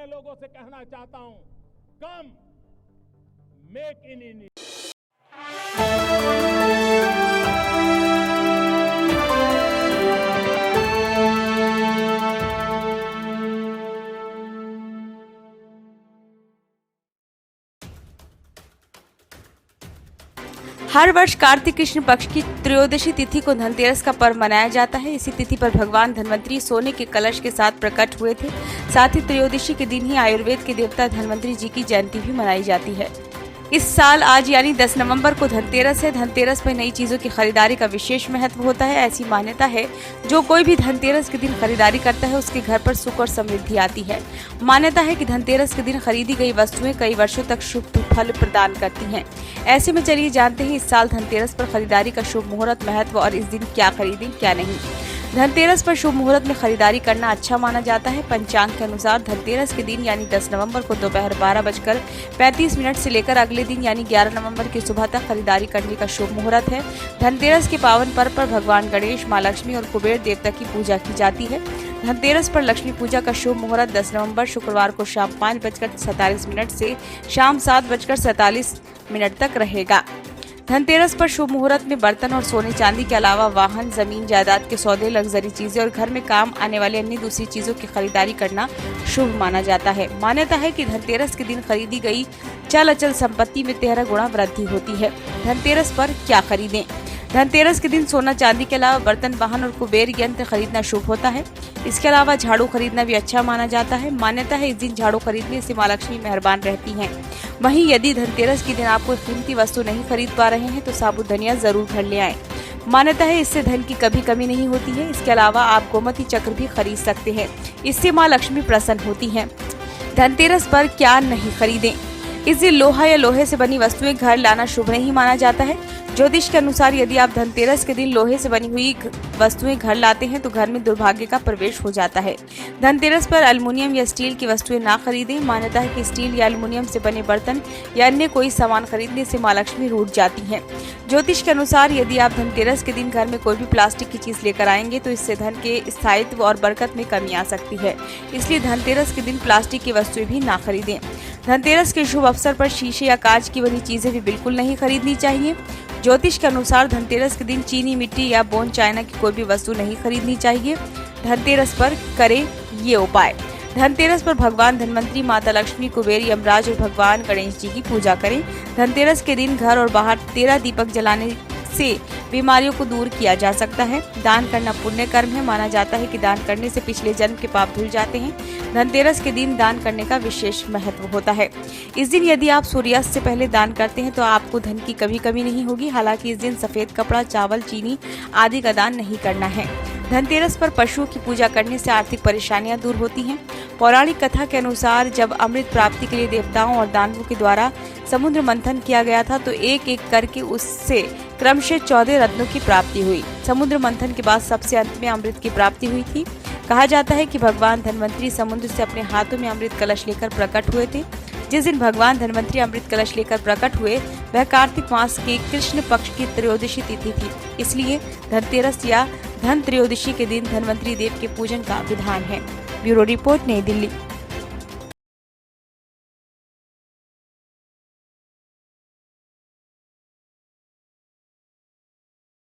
लोगों से कहना चाहता हूं, कम मेक इन इंडिया। हर वर्ष कार्तिक कृष्ण पक्ष की त्रयोदशी तिथि को धनतेरस का पर्व मनाया जाता है। इसी तिथि पर भगवान धन्वंतरी सोने के कलश के साथ प्रकट हुए थे। साथ ही त्रयोदशी के दिन ही आयुर्वेद के देवता धन्वंतरी जी की जयंती भी मनाई जाती है। इस साल आज यानी 10 नवंबर को धनतेरस है। धनतेरस पर नई चीजों की खरीदारी का विशेष महत्व होता है। ऐसी मान्यता है जो कोई भी धनतेरस के दिन खरीदारी करता है उसके घर पर सुख और समृद्धि आती है। मान्यता है कि धनतेरस के दिन खरीदी गई वस्तुएं कई वर्षों तक शुभ फल प्रदान करती हैं। ऐसे में चलिए जानते हैं इस साल धनतेरस पर खरीदारी का शुभ मुहूर्त, महत्व और इस दिन क्या खरीदें क्या नहीं। धनतेरस पर शुभ मुहूर्त में खरीदारी करना अच्छा माना जाता है। पंचांग के अनुसार धनतेरस के दिन यानी 10 नवंबर को दोपहर 12:35 से लेकर अगले दिन यानी 11 नवंबर की सुबह तक खरीदारी करने का शुभ मुहूर्त है। धनतेरस के पावन पर्व पर भगवान गणेश, मां लक्ष्मी और कुबेर देवता की पूजा की जाती है। धनतेरस पर लक्ष्मी पूजा का शुभ मुहूर्त 10 नवंबर शुक्रवार को शाम 5:47 से शाम 7:47 तक रहेगा। धनतेरस पर शुभ मुहूर्त में बर्तन और सोने चांदी के अलावा वाहन, जमीन जायदाद के सौदे, लग्जरी चीजें और घर में काम आने वाले अन्य दूसरी चीजों की खरीदारी करना शुभ माना जाता है। मान्यता है कि धनतेरस के दिन खरीदी गई चल अचल संपत्ति में 13 गुना वृद्धि होती है। धनतेरस पर क्या खरीदें? धनतेरस के दिन सोना चांदी के अलावा बर्तन, वाहन और कुबेर यंत्र खरीदना शुभ होता है। इसके अलावा झाड़ू खरीदना भी अच्छा माना जाता है। मान्यता है इस दिन झाड़ू खरीदने से मां लक्ष्मी मेहरबान रहती हैं। वहीं यदि धनतेरस के दिन आप कोई कीमती वस्तु नहीं खरीद पा रहे हैं तो साबुत धनिया जरूर घर ले आएं। मान्यता है इससे धन की कभी कमी नहीं होती है। इसके अलावा आप गोमती चक्र भी खरीद सकते हैं, इससे मां लक्ष्मी प्रसन्न होती हैं। धनतेरस पर क्या नहीं खरीदें? इस दिन लोहा या लोहे से बनी वस्तुएं घर लाना शुभ नहीं माना जाता है। ज्योतिष के अनुसार यदि आप धनतेरस के दिन लोहे से बनी हुई वस्तुएं घर लाते हैं तो घर में दुर्भाग्य का प्रवेश हो जाता है। धनतेरस पर एल्युमिनियम या स्टील की वस्तुएं ना खरीदें। मान्यता है कि स्टील या एल्युमिनियम से बने बर्तन या अन्य कोई सामान खरीदने से मां लक्ष्मी रूठ जाती हैं। ज्योतिष के अनुसार यदि आप धनतेरस के दिन घर में कोई भी प्लास्टिक की चीज लेकर आएंगे तो इससे धन के स्थायित्व और बरकत में कमी आ सकती है। इसलिए धनतेरस के दिन प्लास्टिक की वस्तुएं भी ना खरीदें। धनतेरस के शुभ अवसर पर शीशे या कांच की बनी चीजें भी बिल्कुल नहीं खरीदनी चाहिए। ज्योतिष के अनुसार धनतेरस के दिन चीनी, मिट्टी या बोन चाइना की कोई भी वस्तु नहीं खरीदनी चाहिए। धनतेरस पर करें ये उपाय। धनतेरस पर भगवान धन्वंतरी, माता लक्ष्मी, कुबेर, यमराज और भगवान गणेश जी की पूजा करें। धनतेरस के दिन घर और बाहर 13 दीपक जलाने से बीमारियों को दूर किया जा सकता है। दान करना पुण्य कर्म है। माना जाता है कि दान करने से पिछले जन्म के पाप धुल जाते हैं। धनतेरस के दिन दान करने का विशेष महत्व होता है। इस दिन यदि आप सूर्यास्त से पहले दान करते हैं तो आपको धन की कभी नहीं होगी। हालांकि इस दिन सफेद कपड़ा, चावल, चीनी आदि का दान नहीं करना है। धनतेरस पर पशुओं की पूजा करने से आर्थिक परेशानियां दूर होती हैं। पौराणिक कथा के अनुसार जब अमृत प्राप्ति के लिए देवताओं और दानवों के द्वारा समुद्र मंथन किया गया था तो एक एक करके उससे क्रमशः 14 रत्नों की प्राप्ति हुई। समुद्र मंथन के बाद सबसे अंत में अमृत की प्राप्ति हुई थी। कहा जाता है कि भगवान धन्वंतरी समुद्र से अपने हाथों में अमृत कलश लेकर प्रकट हुए थे। जिस दिन भगवान धन्वंतरी अमृत कलश लेकर प्रकट हुए वह कार्तिक मास के कृष्ण पक्ष की त्रयोदशी तिथि थी। इसलिए धनतेरस या धन त्रयोदशी के दिन धन्वंतरी देव के पूजन का विधान है। ब्यूरो रिपोर्ट, नई दिल्ली।